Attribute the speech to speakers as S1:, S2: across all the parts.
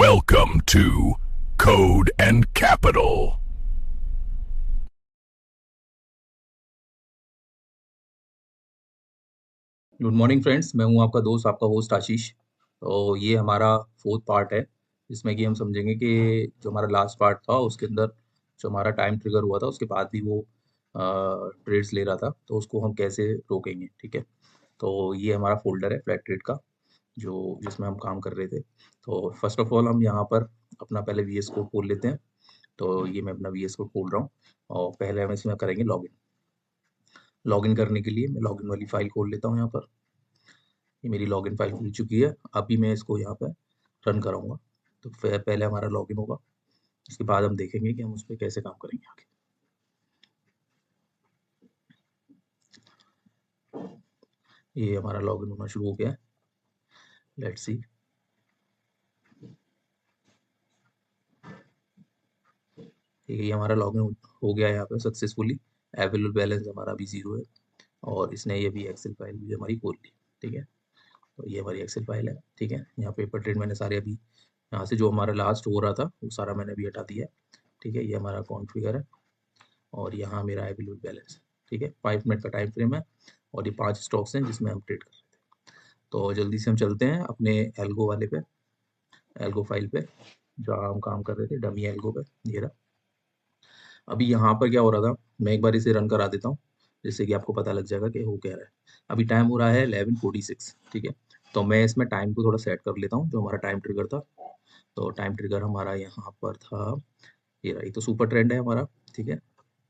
S1: Welcome to Code and Capital.
S2: Good morning friends, मैं हूं आपका दोस्त, आपका होस्ट आशीष। तो ये हमारा फोर्थ पार्ट है, जिसमें कि हम समझेंगे कि जो हमारा लास्ट पार्ट था उसके अंदर जो हमारा टाइम ट्रिगर हुआ था उसके बाद भी वो ट्रेड्स ले रहा था, तो उसको हम कैसे रोकेंगे। ठीक है, तो ये हमारा फोल्डर है फ्लैट ट्रेड का, जो जिसमें हम काम कर रहे थे। तो फर्स्ट ऑफ ऑल हम यहाँ पर अपना पहले वी एस कोड खोल लेते हैं। तो ये मैं अपना वी एस कोड खोल रहा हूँ और पहले हम इसमें करेंगे लॉगिन। लॉगिन करने के लिए मैं लॉगिन वाली फाइल खोल लेता हूँ यहाँ पर। ये मेरी लॉगिन फाइल खुल चुकी है। अभी मैं इसको यहाँ पे रन कराऊंगा। तो फिर पहले हमारा लॉगिन होगा, उसके बाद हम देखेंगे कि हम उस पर कैसे काम करेंगे आगे। ये हमारा लॉगिन होना शुरू हो गया है। Let's see. ठीक है, ये हमारा लॉगिन हो गया है यहाँ पे सक्सेसफुली। अवेलेबल बैलेंस हमारा अभी 0 है और इसने ये भी एक्सेल फाइल भी हमारी खोल ली। ठीक है, तो ये हमारी एक्सेल फाइल है। ठीक है, यहाँ पेपर ट्रेड मैंने सारे अभी यहाँ से जो हमारा लास्ट हो रहा था वो सारा मैंने अभी हटा दिया है। ठीक है, ये हमारा अकाउंट फिगर है और यहाँ मेरा अवेलेबल बैलेंस है। ठीक है, 5 मिनट का टाइम फ्रेम है और ये 5 स्टॉक्स हैं जिसमें हम ट्रेड कर रहे थे। तो जल्दी से हम चलते हैं अपने एल्गो वाले पे, एल्गो फाइल पे जहाँ हम काम कर रहे थे, डमी एल्गो पे। ये रहा। अभी यहाँ पर क्या हो रहा था, मैं एक बार इसे रन करा देता हूँ जिससे कि आपको पता लग जाएगा कि हो क्या रहा है। अभी टाइम हो रहा है 11:46। ठीक है, तो मैं इसमें टाइम को थोड़ा सेट कर लेता हूँ, जो हमारा टाइम ट्रिगर था। तो टाइम ट्रिगर हमारा यहाँ पर था, ये रहा। ये तो सुपर ट्रेंड है हमारा। ठीक है,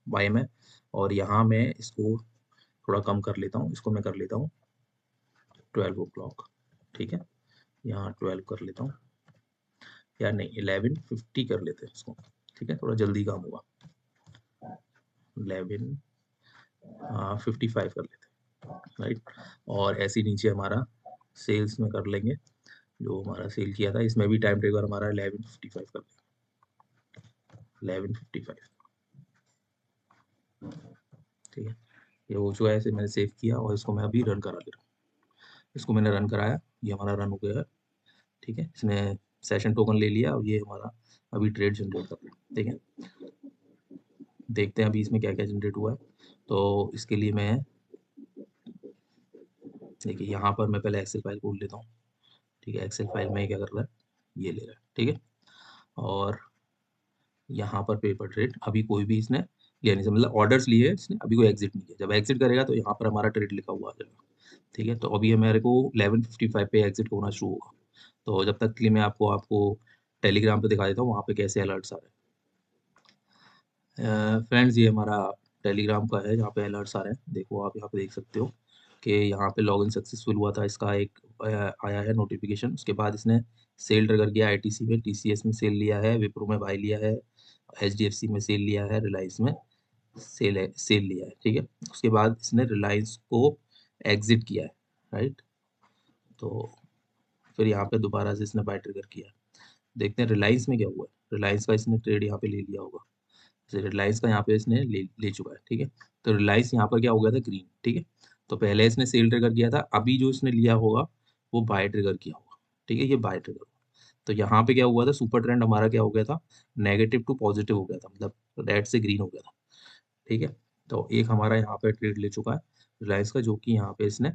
S2: बाय में। और यहाँ मैं इसको थोड़ा कम कर लेता हूँ, इसको मैं कर लेता हूँ 12 o'clock। ठीक है, यहाँ 12 कर लेता हूँ, या नहीं 11:50 कर लेते हैं इसको। ठीक है, थोड़ा जल्दी काम होगा। 11:55 कर लेते हैं, राइट। और ऐसे नीचे हमारा सेल्स में कर लेंगे, जो हमारा सेल किया था इसमें भी टाइम ट्रिगर हमारा 11:55 कर लेंगे। 11:55। ठीक है, ये हो चुका है। इसे मैंने सेव किया और इसको मैं अभी रन करा ले रहा हूँ। इसको मैंने रन कराया, ये हमारा रन हो गया है। ठीक है, इसने सेशन टोकन ले लिया और ये हमारा अभी ट्रेड जनरेट कर रहा है। ठीक है, देखते हैं अभी इसमें क्या क्या जनरेट हुआ है। तो इसके लिए मैं, देखिए यहाँ पर मैं पहले एक्सेल फाइल खोल लेता हूँ। ठीक है, एक्सेल फाइल में क्या कर रहा है, ये ले रहा है। ठीक है, और यहाँ पर पेपर ट्रेड अभी कोई भी इसने लिया नहीं, मतलब ऑर्डर्स लिए इसने, अभी कोई एग्जिट नहीं किया। जब एग्जिट करेगा तो यहाँ पर हमारा ट्रेड लिखा हुआ आ जाएगा। ठीक है, तो अभी मेरे को 11:55 पे एग्जिट होना शुरू होगा। तो जब तक के लिए मैं आपको आपको टेलीग्राम पे दिखा देता हूँ वहाँ पे कैसे अलर्ट्स आ रहे हैं। फ्रेंड्स, ये हमारा टेलीग्राम का है, यहाँ पे अलर्ट्स आ रहे हैं। देखो आप यहाँ पे देख सकते हो कि यहाँ पे लॉगिन सक्सेसफुल हुआ था, इसका एक आया है नोटिफिकेशन। उसके बाद इसने सेल ट्रिगर किया आईटीसी में, टीसीएस में सेल लिया है, विप्रो में बाय लिया है, एचडीएफसी में सेल लिया है, रिलायंस में सेल लिया है। ठीक है, उसके बाद इसने रिलायंस को एग्जिट किया है, राइट। तो फिर यहाँ पे दोबारा से इसने बाय ट्रिगर किया। देखते हैं रिलायंस में क्या हुआ है। रिलायंस का इसने ट्रेड यहाँ पे ले लिया होगा। जैसे रिलायंस का यहाँ पे इसने ले चुका है। ठीक है, तो रिलायंस यहाँ पर क्या हो गया था, ग्रीन। ठीक है, तो पहले इसने सेल ट्रिगर किया था, अभी जो इसने लिया होगा वो बाय ट्रिगर किया होगा। ठीक है, ये बाय ट्रिगर। तो यहाँ पे क्या हुआ था, सुपर ट्रेंड हमारा क्या हो गया था, नेगेटिव टू पॉजिटिव हो गया था, मतलब रेड से ग्रीन हो गया था। ठीक है, तो एक हमारा यहाँ पे ट्रेड ले चुका है रिलायंस का, जो कि यहाँ पे इसने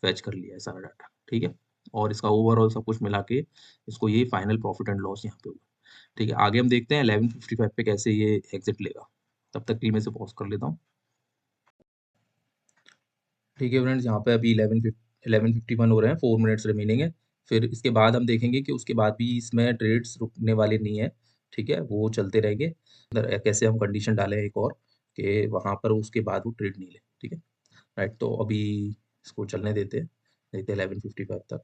S2: फैच कर लिया है सारा डाटा। ठीक है, और इसका ओवरऑल सब कुछ मिला के इसको ये फाइनल प्रॉफिट एंड लॉस यहाँ पे हुआ। ठीक है, आगे हम देखते हैं 11:55 पे कैसे ये एग्जिट लेगा। तब तक के लिए मैं इसे पॉज कर लेता हूँ। ठीक है फ्रेंड्स, यहाँ पे अभी 11:51 हो रहे हैं, 4 मिनट्स रिमेनिंग है। फिर इसके बाद हम देखेंगे कि उसके बाद भी इसमें ट्रेड्स रुकने वाले नहीं है। ठीक है, वो चलते रहेंगे। कैसे हम कंडीशन डालें एक और, कि वहाँ पर उसके बाद वो ट्रेड नहीं ले। ठीक है, राइट। तो अभी इसको चलने देते हैं, देखते हैं 11:55 तक।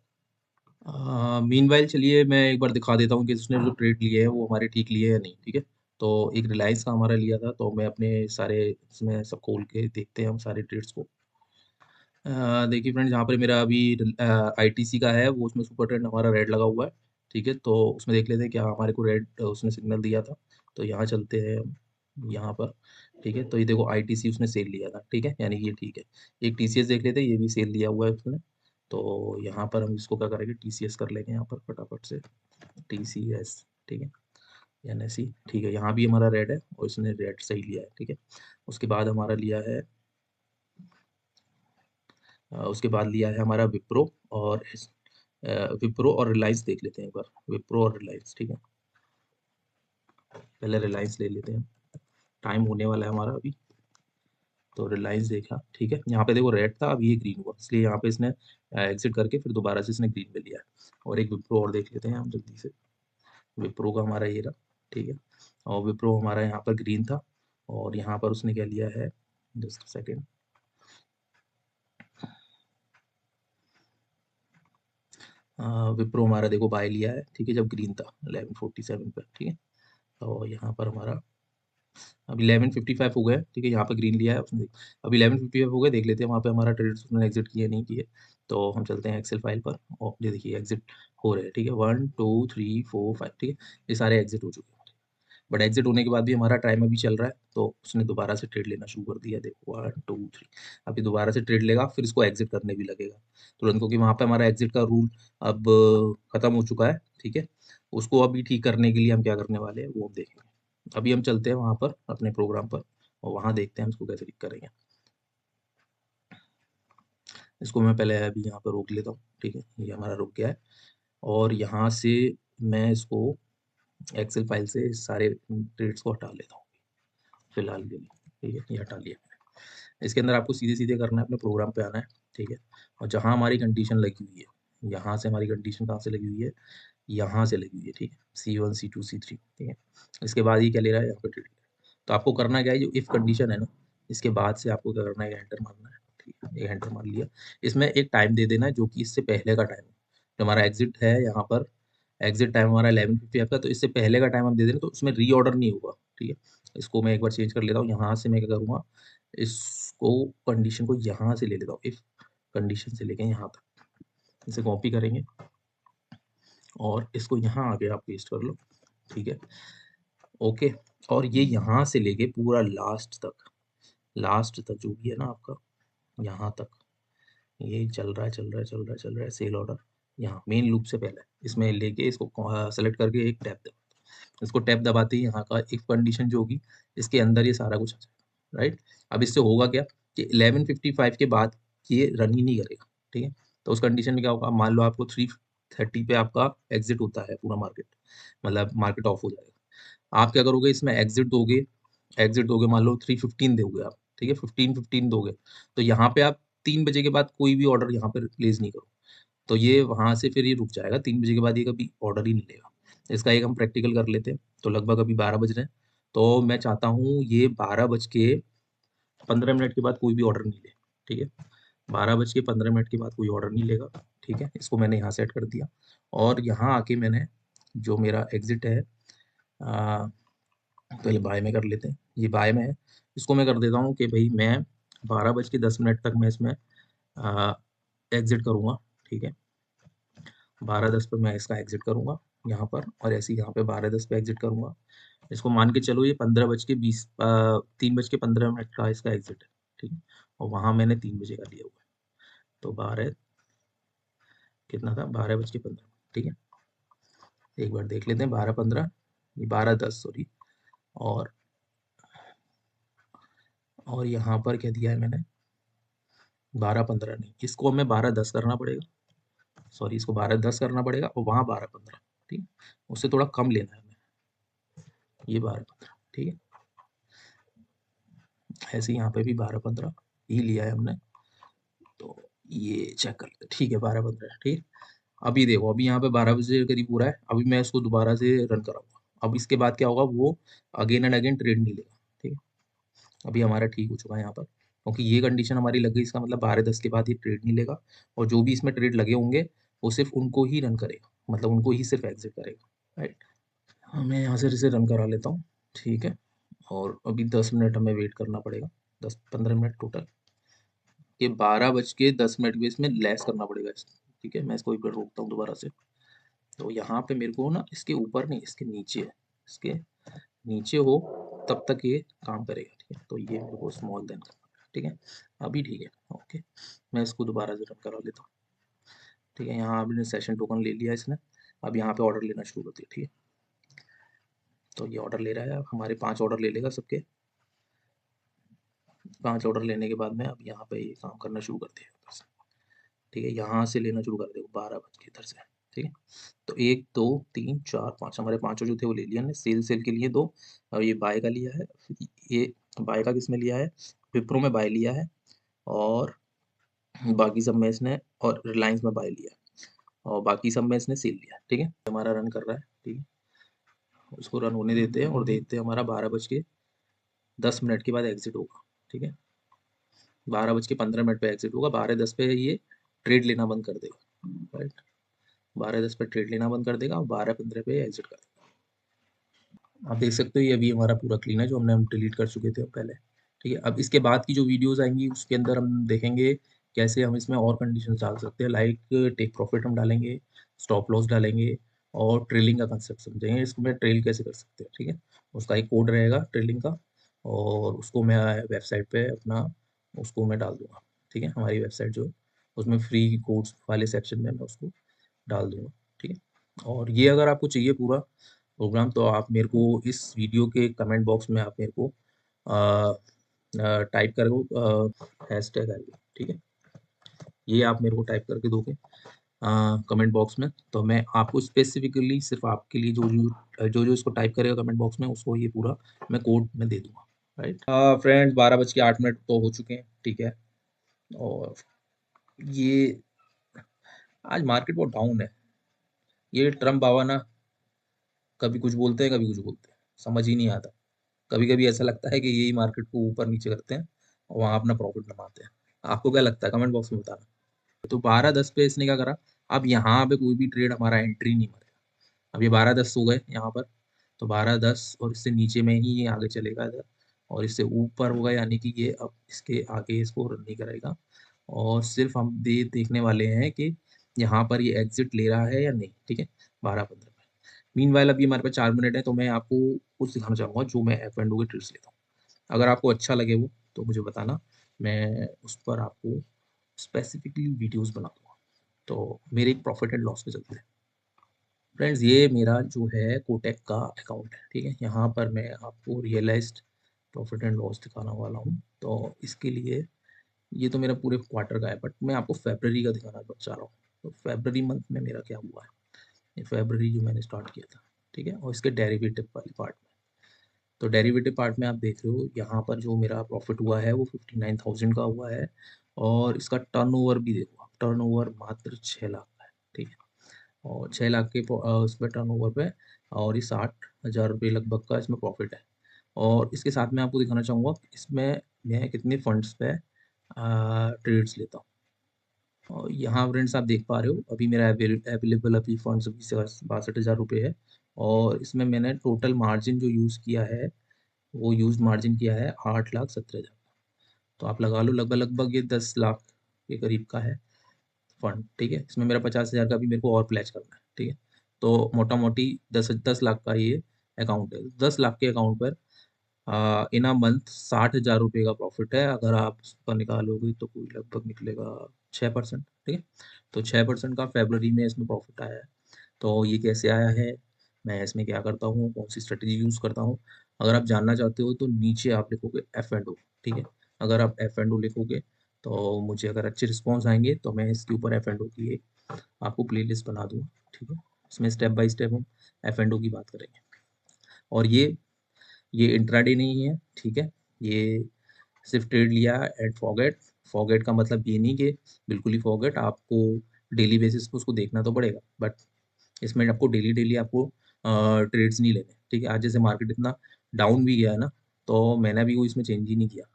S2: मीनवाइल चलिए मैं एक बार दिखा देता हूँ कि उसने जो ट्रेड लिए हैं वो हमारे ठीक लिए हैं या नहीं। ठीक है, तो एक रिलायंस का हमारा लिया था, तो मैं अपने सारे इसमें सब खोल के देखते हैं हम सारे ट्रेड्स को। देखिए फ्रेंड्स, यहाँ पर मेरा अभी आईटीसी का है, वो उसमें सुपर ट्रेंड हमारा रेड लगा हुआ है। ठीक है, तो उसमें देख लेते हैं क्या हमारे को रेड उसने सिग्नल दिया था। तो यहाँ चलते हैं हम यहाँ पर। ठीक है, तो ये देखो आईटीसी उसने सेल लिया था। ठीक है, यानी कि ये ठीक है। एक टीसीएस देख लेते हैं, ये भी सेल लिया हुआ है उसने। तो यहाँ पर हम इसको क्या करेंगे, टीसीएस कर लेंगे यहाँ पर फटाफट से। TCS, ठीक है, NSE, ठीक है, यहाँ भी हमारा रेड है और इसने रेड सही लिया है, ठीक है। उसके बाद हमारा लिया है उसके बाद लिया है हमारा विप्रो और विप्रो और रिलायंस देख लेते हैं एक बार, विप्रो और रिलायंस, ठीक है। पहले रिलायंस ले लेते हैं, टाइम होने वाला है हमारा अभी। तो रिलायंस देखा, ठीक है, यहाँ पे देखो रेड था, अभी ये ग्रीन हुआ, इसलिए यहाँ पे इसने एग्जिट करके फिर दोबारा से इसने ग्रीन में लिया है। और एक विप्रो और देख लेते हैं हम जल्दी से, विप्रो का हमारा ये रहा, ठीक है, और विप्रो हमारा यहाँ पर ग्रीन था और यहाँ पर उसने क्या लिया है, जस्ट सेकेंड, विप्रो हमारा देखो बाय लिया है, ठीक है, जब ग्रीन था 1147 पर, ठीक है। तो यहाँ पर हमारा अब 1155 हो गया, ठीक है, यहाँ पे ग्रीन लिया है उसने, अब 1155 हो गए, देख लेते हैं वहाँ पे हमारा ट्रेड उसने एग्जिट किया नहीं किए। तो हम चलते हैं एक्सेल फाइल पर और ये देखिए एग्जिट हो रहे हैं, ठीक है, 1 2 3 4 5, ठीक है, ये सारे एग्जिट हो चुके हैं। बट एग्जिट होने के बाद भी हमारा टाइम अभी चल रहा है, तो उसने दोबारा से ट्रेड लेना शुरू कर दिया, देखो 1 2 3, अभी दोबारा से ट्रेड लेगा, फिर इसको एग्जिट करने भी लगेगा तुरंत, क्योंकि वहाँ पे हमारा एग्जिट का रूल अब खत्म हो चुका है, ठीक है। उसको अभी ठीक करने के लिए हम क्या करने वाले हैं वो हम देखेंगे। अभी हम चलते हैं वहाँ पर अपने प्रोग्राम पर और वहाँ देखते हैं हम इसको कैसे ठीक करेंगे। इसको मैं पहले अभी यहाँ पर रोक लेता हूँ, ठीक है, ये हमारा रुक गया है। और यहाँ से मैं इसको एक्सेल फाइल से सारे ट्रेड्स को हटा लेता हूँ फिलहाल के लिए, ठीक है, ये हटा लिया। इसके अंदर आपको सीधे सीधे करना है, अपने प्रोग्राम पे आना है, ठीक है, और जहाँ हमारी कंडीशन लगी हुई है, यहाँ से हमारी कंडीशन कहाँ से लगी हुई है, यहाँ से लगी हुई है, ठीक है, C1 C2 C3, ठीक है। इसके बाद ये क्या ले रहा है, यहाँ पे ट्रेड। तो आपको करना क्या है, जो इफ कंडीशन है ना, इसके बाद से आपको क्या करना है, एंटर मारना है, ठीक है, ये एंटर मार लिया। इसमें एक टाइम दे देना है जो कि इससे पहले का टाइम है, जो हमारा एग्जिट है यहाँ पर, एग्जिट टाइम हमारा 11:55 का, तो इससे पहले का टाइम हम दे दें तो उसमें रीऑर्डर नहीं होगा, ठीक है। इसको मैं एक बार चेंज कर लेता हूँ, यहाँ से मैं क्या करूँगा, इसको कंडीशन को यहाँ से ले लेता हूँ, इफ कंडीशन से लेके यहाँ तक इसे कॉपी करेंगे और इसको यहाँ आके आप पेस्ट कर लो, ठीक है, ओके। और ये यहाँ से लेके पूरा लास्ट तक जो भी है ना आपका, यहाँ तक ये चल रहा है चल रहा है सेल ऑर्डर, यहाँ मेन लूप से पहले इसमें लेके इसको सेलेक्ट करके एक टैब दबाते, इसको टैब दबाते ही यहाँ का इफ कंडीशन जो होगी इसके अंदर ये सारा कुछ आ जाएगा, राइट। अब इससे होगा क्या कि 11:55 के बाद ये रन ही नहीं करेगा, ठीक है। तो उस कंडीशन में क्या होगा, मान लो आपको 3:30 पे आपका एग्जिट होता है पूरा मार्केट, मतलब मार्केट ऑफ हो जाएगा, आप क्या करोगे, इसमें एग्जिट दोगे मान लो 3:15 दोगे आप, ठीक है, 15:15 दोगे, तो यहाँ पे आप 3 बजे के बाद कोई भी ऑर्डर यहाँ पर प्लेस नहीं करो, तो ये वहां से फिर ये रुक जाएगा, 3 बजे के बाद ये कभी ऑर्डर ही नहीं लेगा। इसका एक हम प्रैक्टिकल कर लेते हैं, तो लगभग अभी 12 बज रहे हैं, तो मैं चाहता हूँ ये 12:15 के बाद कोई भी ऑर्डर नहीं ले, ठीक है, 12:15 के बाद कोई ऑर्डर नहीं लेगा, ठीक है। इसको मैंने यहाँ सेट कर दिया और यहाँ आके मैंने जो मेरा एग्जिट है, पहले बाय में कर लेते हैं, ये बाय में है, इसको मैं कर देता हूँ कि भाई मैं 12:10 तक मैं इसमें एग्जिट करूँगा, ठीक है, 12:10 पे मैं इसका एग्जिट करूँगा यहाँ पर, और ऐसे ही यहाँ पे 12:10 पे एग्जिट करूँगा। इसको मान के चलो ये 3:15 का इसका एग्जिट है, ठीक है, और वहाँ मैंने 3 बजे का लिया हुआ है, तो 12 कितना था, 12:15, ठीक है, एक बार देख लेते हैं, 12:15, 12:10 सॉरी, और यहाँ पर क्या दिया है मैंने, 12:15 नहीं, इसको हमें 12:10 करना पड़ेगा, सॉरी इसको 12:10 करना पड़ेगा और वहाँ 12:15, ठीक है, उससे थोड़ा कम लेना है हमें, ये 12:15, ठीक है, ऐसे यहाँ पे भी 12:15 ही लिया है हमने, तो ये चेक कर लेते, ठीक है, 12:15, ठीक है। अभी देखो, अभी यहाँ पे 12 बजे करीब पूरा है, अभी मैं इसको दोबारा से रन कराऊंगा, अब इसके बाद क्या होगा, वो अगेन एंड अगेन ट्रेड नहीं लेगा, ठीक है। अभी हमारा ठीक हो चुका है यहाँ पर, क्योंकि ये कंडीशन हमारी लग गई, इसका मतलब 12:10 के बाद ये ट्रेड नहीं लेगा, और जो भी इसमें ट्रेड लगे होंगे वो सिर्फ उनको ही रन करेगा, मतलब उनको ही सिर्फ एग्जिट करेगा, राइट। मैं यहाँ से इसे रन करा लेता हूँ, ठीक है, और अभी 10 मिनट हमें वेट करना पड़ेगा, 10-15 मिनट टोटल, ये 12:10 पे इसमें लेस करना पड़ेगा ठीक है। मैं इसको एक बार रोकता हूँ दोबारा से, तो यहाँ पे मेरे को ना इसके ऊपर नहीं, इसके नीचे है, इसके नीचे हो तब तक ये काम करेगा, ठीक है, तो ये मेरे को स्मॉल देन करना है, ठीक है, अभी ठीक है, ओके। मैं इसको दोबारा से रन करा लेता हूँ, ठीक है, यहाँ आपने सेशन टोकन ले लिया इसने, अब यहाँ पे ऑर्डर लेना शुरू करती है, ठीक है। तो ये ऑर्डर ले रहा है, अब हमारे 5 ऑर्डर ले लेगा सबके। 5 ऑर्डर लेने के बाद में अब यहाँ पे ये काम करना शुरू कर देगा बस, ठीक है। यहाँ से लेना शुरू कर देगा 12 बज के इधर से, ठीक है। तो 1 2 3 4 5 हमारे पाँचों जो थे वो ले लिया हमने। सेल के लिए 2, और ये बाय का लिया है। फिर ये बाय का किस में लिया है, विप्रो में बाय लिया है, और बाकी सब में इसने, और रिलायंस में बाय लिया है, और बाकी सब में इसने सेल लिया है, ठीक है। हमारा रन कर रहा है, ठीक है। उसको रन होने देते हैं और देखते हैं हमारा 12:10 के बाद एग्जिट होगा, ठीक है। 12:15 पे एग्जिट होगा। 12:10 पे ये ट्रेड लेना बंद कर देगा, राइट। 12:10 पे ट्रेड लेना बंद कर देगा और 12:15 पे एग्जिट कर देगा। आप देख सकते हो ये अभी हमारा पूरा क्लीन है, जो हम डिलीट कर चुके थे पहले, ठीक है। अब इसके बाद की जो वीडियोस आएंगी उसके अंदर हम देखेंगे कैसे हम इसमें और कंडीशंस डाल सकते हैं, लाइक टेक प्रॉफिट हम डालेंगे, स्टॉप लॉस डालेंगे, और ट्रेलिंग का कंसेप्ट समझेंगे, इसमें ट्रेल कैसे कर सकते हैं, ठीक है। उसका एक कोड रहेगा ट्रेलिंग का, और उसको मैं वेबसाइट पे अपना उसको मैं डाल दूंगा, ठीक है। हमारी वेबसाइट जो है उसमें फ्री कोड्स वाले सेक्शन में मैं उसको डाल दूंगा, ठीक है। और ये अगर आपको चाहिए पूरा प्रोग्राम तो आप मेरे को इस वीडियो के कमेंट बॉक्स में आप मेरे को टाइप करो हैशटैग आइए, ठीक है। ये आप मेरे को टाइप करके दोगे कमेंट बॉक्स में, तो मैं आपको स्पेसिफिकली सिर्फ आपके लिए जो इसको टाइप करेगा कमेंट बॉक्स में उसको ये पूरा मैं कोड में दे दूंगा, राइट। फ्रेंड्स 12:08 तो हो चुके हैं, ठीक है। और ये आज मार्केट बहुत डाउन है। ये ट्रम्प बाबा ना कभी कुछ बोलते हैं, कभी कुछ बोलते हैं, समझ ही नहीं आता। कभी कभी ऐसा लगता है कि यही मार्केट को ऊपर नीचे करते हैं और वहां अपना प्रॉफिट कमाते हैं। आपको क्या लगता है, कमेंट बॉक्स में बताना। तो 12:10 पे इसने क्या करा, अब यहाँ पे कोई भी ट्रेड हमारा एंट्री नहीं मारेगा। अब ये 12:10 हो गए यहाँ पर, तो 12:10 और इससे नीचे में ही ये आगे चलेगा इधर, और इससे ऊपर होगा यानी कि ये अब इसके आगे इसको रन नहीं करेगा। और सिर्फ हम देखने वाले हैं कि यहाँ पर ये एग्जिट ले रहा है या नहीं, ठीक है। 12:15 में मीनवाइल अभी हमारे पास 4 मिनट है, तो मैं आपको कुछ दिखाना चाहूँगा जो मैं एफ एंड ओ के ट्रिक्स लेता हूँ। अगर आपको अच्छा लगे वो तो मुझे बताना, मैं उस पर आपको स्पेसिफिकली वीडियोस बना दूंगा। तो मेरे एक प्रॉफिट एंड लॉस पे चलते हैं। फ्रेंड्स ये मेरा जो है कोटेक का अकाउंट है, ठीक है। यहाँ पर मैं आपको रियलाइज्ड प्रॉफिट एंड लॉस दिखाने वाला हूँ। तो इसके लिए ये तो मेरा पूरे क्वार्टर का है, बट मैं आपको फेबररी का दिखाना चाह रहा हूँ। तो फेबररी मंथ में मेरा क्या हुआ है, ये फेबररी जो मैंने स्टार्ट किया था, ठीक है। और इसके डेरिवेटिव वाली पार्ट में, तो डेरिवेटिव पार्ट में आप देख रहे हो यहाँ पर जो मेरा प्रॉफिट हुआ है वो 59,000 का हुआ है। और इसका टर्नओवर भी देखो आप, टर्नओवर मात्र 6 लाख का है, ठीक है। और 6 लाख के उस पर टर्नओवर पे, और ये 60,000 रुपये लगभग का इसमें प्रॉफिट है। और इसके साथ में आपको दिखाना चाहूँगा कि इसमें मैं कितने फंड्स पे ट्रेड्स लेता हूँ। और यहाँ फ्रेंड्स आप देख पा रहे हो अभी मेरा अवेलेबल अभी फंड्स अभी 62,000 रुपये है। और इसमें मैंने टोटल मार्जिन जो यूज़ किया है वो यूज मार्जिन किया है 8,17,000। तो आप लगा लो लगभग लगभग ये 10 लाख के करीब का है फंड, ठीक है। इसमें मेरा 50,000 का भी मेरे को और प्लेज करना है, ठीक है। तो मोटा मोटी 10 लाख का ये अकाउंट है। 10 लाख के अकाउंट पर इन अ मंथ 60,000 रुपये का प्रॉफिट है। अगर आप उसका निकालोगे तो कोई लगभग निकलेगा 6%, ठीक है। तो 6% का फेबररी में इसमें प्रॉफिट आया है। तो ये कैसे आया है, मैं इसमें क्या करता हूँ, कौन सी स्ट्रेटेजी यूज़ करता हूँ, अगर आप जानना चाहते हो तो नीचे आप लिखोगे एफ एंड ओ, ठीक है। अगर आप एफ एंड ओ लिखोगे तो मुझे अगर अच्छे रिस्पॉन्स आएंगे तो मैं इसके ऊपर एफ एंड ओ की एक आपको प्लेलिस्ट बना दूंगा, ठीक है। इसमें स्टेप बाय स्टेप हम एफ एंड ओ की बात करेंगे। और ये इंट्राडे नहीं है, ठीक है। ये सिर्फ ट्रेड लिया एंड फॉरगेट। फॉरगेट का मतलब ये नहीं कि बिल्कुल ही फॉरगेट, आपको डेली बेसिस पे उसको देखना तो पड़ेगा, बट इसमें आपको डेली डेली आपको ट्रेड्स नहीं लेने, ठीक है। आज जैसे मार्केट इतना डाउन भी गया है ना, तो मैंने भी कोई इसमें चेंज ही नहीं किया।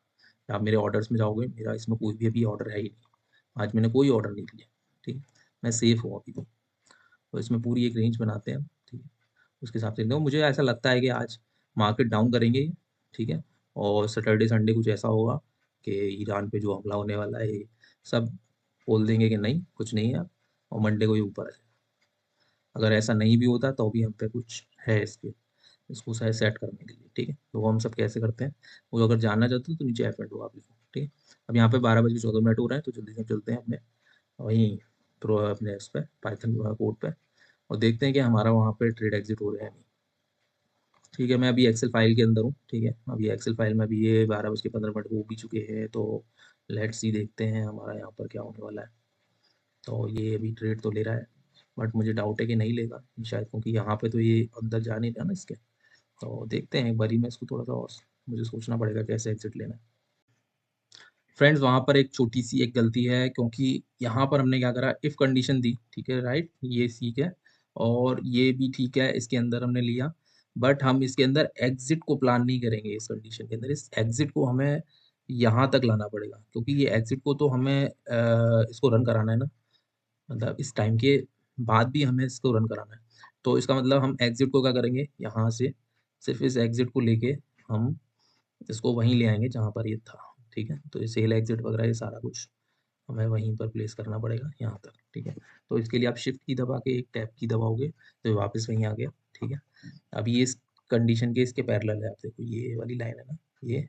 S2: आप मेरे ऑर्डर्स में जाओगे, मेरा इसमें कोई भी अभी ऑर्डर है ही नहीं। आज मैंने कोई ऑर्डर नहीं लिया, ठीक है। मैं सेफ हूँ अभी तो इसमें पूरी एक रेंज बनाते हैं हम, ठीक है। उसके हिसाब से देखो, मुझे ऐसा लगता है कि आज मार्केट डाउन करेंगे, ठीक है। और सैटरडे संडे कुछ ऐसा होगा कि ईरान पे जो हमला होने वाला है सब बोल देंगे कि नहीं कुछ नहीं है, और मंडे को ही ऊपर आ जाएगा। अगर ऐसा नहीं भी होता तो भी हम पे कुछ है इसके, इसको सही सेट करने के लिए, ठीक है। तो वो हम सब कैसे करते हैं वो अगर जानना चाहते हो तो नीचे एफ एंड आप लिखो, ठीक है। अब यहाँ पे 12:14 हो रहे हैं, तो जल्दी से चलते हैं अपने वहीं प्रो अपने इस पे पाइथन कोड पे। और देखते हैं कि हमारा वहाँ पे ट्रेड एग्जिट हो रहा है नहीं। ठीक है, मैं अभी एक्सेल फाइल के अंदर हूँ। ठीक है, अभी एक्सेल फाइल में अभी ये 12:15 हो भी चुके हैं, तो लेट्स सी देखते हैं हमारा यहाँ पर क्या होने वाला है। तो ये अभी ट्रेड तो ले रहा है, बट मुझे डाउट है कि नहीं लेगा शायद, क्योंकि यहाँ पे तो ये अंदर जा नहीं रहा ना इसके। तो देखते हैं एक बारी में इसको थोड़ा सा और मुझे सोचना पड़ेगा कैसे एग्जिट लेना है। फ्रेंड्स, वहाँ पर एक छोटी सी एक गलती है, क्योंकि यहाँ पर हमने क्या करा, इफ़ कंडीशन दी, ठीक है, राइट, ये ठीक है और ये भी ठीक है, इसके अंदर हमने लिया, बट हम इसके अंदर एग्जिट को प्लान नहीं करेंगे। इस कंडीशन के अंदर इस एग्जिट को हमें यहाँ तक लाना पड़ेगा, क्योंकि ये एग्जिट को तो हमें इसको रन कराना है ना, मतलब इस टाइम के बाद भी हमें इसको रन कराना है। तो इसका मतलब हम एग्जिट को क्या करेंगे, यहाँ से सिर्फ इस एग्जिट को लेके हम इसको वहीं ले आएंगे जहाँ पर ये था। ठीक है, तो ये सेल एग्जिट वगैरह ये सारा कुछ हमें वहीं पर प्लेस करना पड़ेगा यहाँ तक। ठीक है, तो इसके लिए आप शिफ्ट की दबा के एक टैब की दबाओगे तो ये वापस वहीं आ गया। ठीक है, अभी ये इस कंडीशन के इसके पैरेलल है, आप देखो ये वाली लाइन है ना ये,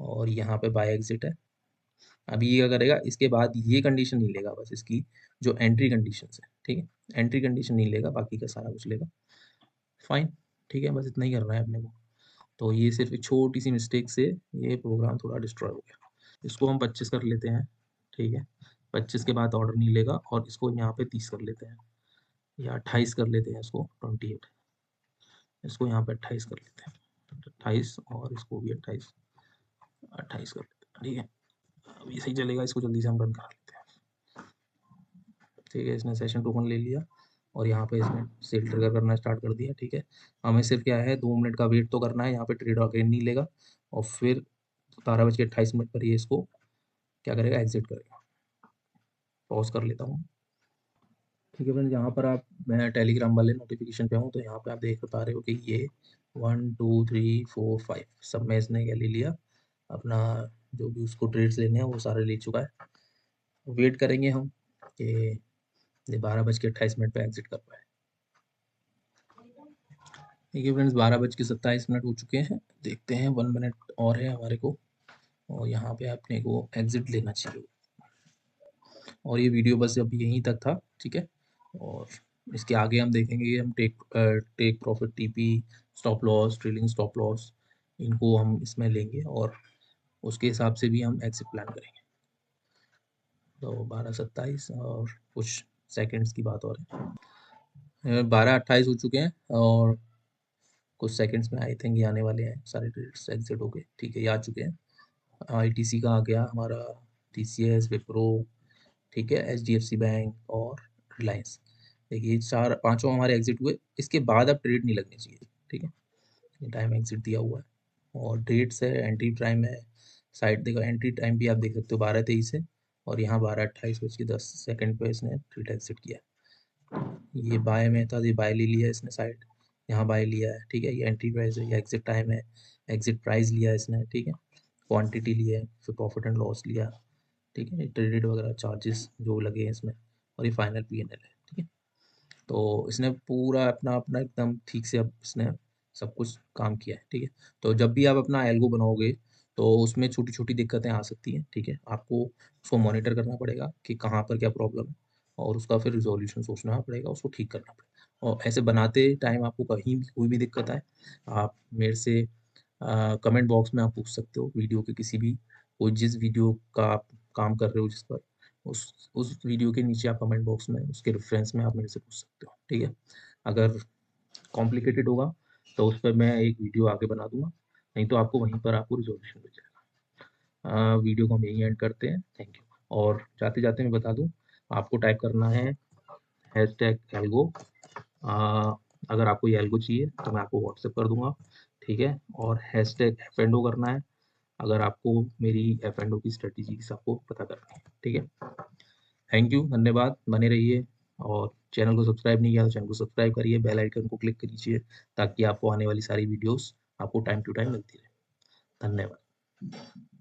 S2: और यहाँ पे बाय एग्जिट है। अभी ये क्या करेगा, इसके बाद ये कंडीशन नहीं लेगा, बस इसकी जो एंट्री कंडीशन है, ठीक है, एंट्री कंडीशन नहीं लेगा, बाकी का सारा कुछ लेगा। फाइन, ठीक है, बस इतना ही करना है अपने को। तो ये सिर्फ एक छोटी सी मिस्टेक से ये प्रोग्राम थोड़ा डिस्ट्रॉय हो गया। इसको हम 25 कर लेते हैं। ठीक है, 25 के बाद ऑर्डर नहीं लेगा, और इसको यहाँ पे 30 कर लेते हैं, या 28 कर लेते हैं, इसको 28, इसको यहाँ पे 28 कर लेते हैं, 28, और इसको भी 28 28 कर लेते हैं। ठीक है, अभी सही चलेगा, इसको जल्दी से हम रन करा लेते हैं। ठीक है, इसने सेशन टोकन ले लिया और यहाँ पे इसने सेल ट्रिगर करना स्टार्ट कर दिया। ठीक है, हमें सिर्फ क्या है 2 मिनट का वेट तो करना है, यहाँ पे ट्रेड अगेन नहीं लेगा, और फिर 12:28 पर ये इसको क्या करेगा, एग्जिट करेगा। पॉज कर लेता हूँ। ठीक है फ्रेंड्स, यहाँ पर आप, मैं टेलीग्राम वाले नोटिफिकेशन पे हूँ, तो यहाँ पे आप देख पा रहे हो कि ये 1 2 3 4 5 सब में इसने क्या ले लिया, अपना जो भी उसको ट्रेड्स लेने हैं वो सारे ले चुका है। वेट करेंगे हम कि ये 12:28 पे एग्जिट कर पाए। ठीक है फ्रेंड्स, 12:27 हो चुके हैं, देखते हैं 1 मिनट और है हमारे को, और यहाँ पे अपने को एग्जिट लेना चाहिए। और ये वीडियो बस अभी यहीं तक था। ठीक है, और इसके आगे हम देखेंगे, हम take profit, TP, stop loss, trailing stop loss, इनको हम इसमें लेंगे और उसके हिसाब से भी हम एग्जिट प्लान करेंगे। तो 12:27 और कुछ सेकंड्स की बात और है, 12:28 हो चुके हैं, और कुछ सेकंड्स में आई थिंक ये आने वाले हैं, सारे ट्रेड्स एग्जिट हो गए। ठीक है, ये आ चुके हैं। आईटीसी का आ गया हमारा, टीसीएस, विप्रो, ठीक है, एचडीएफसी बैंक और रिलायंस। देखिए चार पांचों हमारे एग्जिट हुए, इसके बाद अब ट्रेड नहीं लगनी चाहिए। ठीक है, टाइम एग्जिट दिया हुआ है, और डेट्स है, एंट्री टाइम है, साइड देखो, एंट्री टाइम भी आप देख सकते हो 12:23 है, और यहाँ 12:28 पे इसने ट्रेड एग्जिट किया। ये बाय में था, ये बाय ले लिया इसने साइड, यहाँ बाय लिया है। ठीक है, ये एंट्री प्राइस है, ये एग्जिट टाइम है, एग्जिट प्राइस लिया है इसने। ठीक है, क्वांटिटी लिया है, फिर प्रॉफिट एंड लॉस लिया। ठीक है, ट्रेडेड वगैरह चार्जेस जो लगे हैं इसमें, और ये फाइनल पीएनएल है। ठीक है, तो इसने पूरा अपना अपना एकदम ठीक से अब इसने सब कुछ काम किया है। ठीक है, तो जब भी आप अपना एल्गो बनाओगे तो उसमें छोटी छोटी दिक्कतें आ सकती हैं। ठीक है, आपको उसको मॉनिटर करना पड़ेगा कि कहाँ पर क्या प्रॉब्लम है, और उसका फिर रिजोल्यूशन सोचना पड़ेगा, उसको ठीक करना पड़ेगा। और ऐसे बनाते टाइम आपको कहीं भी कोई भी दिक्कत आए, आप मेरे से कमेंट बॉक्स में आप पूछ सकते हो, वीडियो के किसी भी, कोई जिस वीडियो का आप काम कर रहे हो जिस पर, उस वीडियो के नीचे आप कमेंट बॉक्स में उसके रेफरेंस में आप मेरे से पूछ सकते हो। ठीक है, अगर कॉम्प्लिकेटेड होगा तो उस पर मैं एक वीडियो आगे बना दूंगा, नहीं तो आपको वहीं पर आपको रिजोल्यूशन मिल जाएगा। वीडियो को हम यहीं एंड करते हैं। Thank you. और जाते जाते मैं बता दूं, आपको टाइप करना है #एल्गो। अगर आपको ये एल्गो चाहिए तो मैं आपको व्हाट्सएप कर दूंगा। ठीक है, और #F&O करना है अगर आपको मेरी F&O की स्ट्रेटजीज आपको पता करनी है। ठीक है, थैंक यू, धन्यवाद, बने रहिए। और चैनल को सब्सक्राइब नहीं किया तो चैनल को सब्सक्राइब करिए, बेल आइकन को क्लिक कीजिए, ताकि आपको आने वाली सारी वीडियोस आपको टाइम टू टाइम मिलती रहे। धन्यवाद।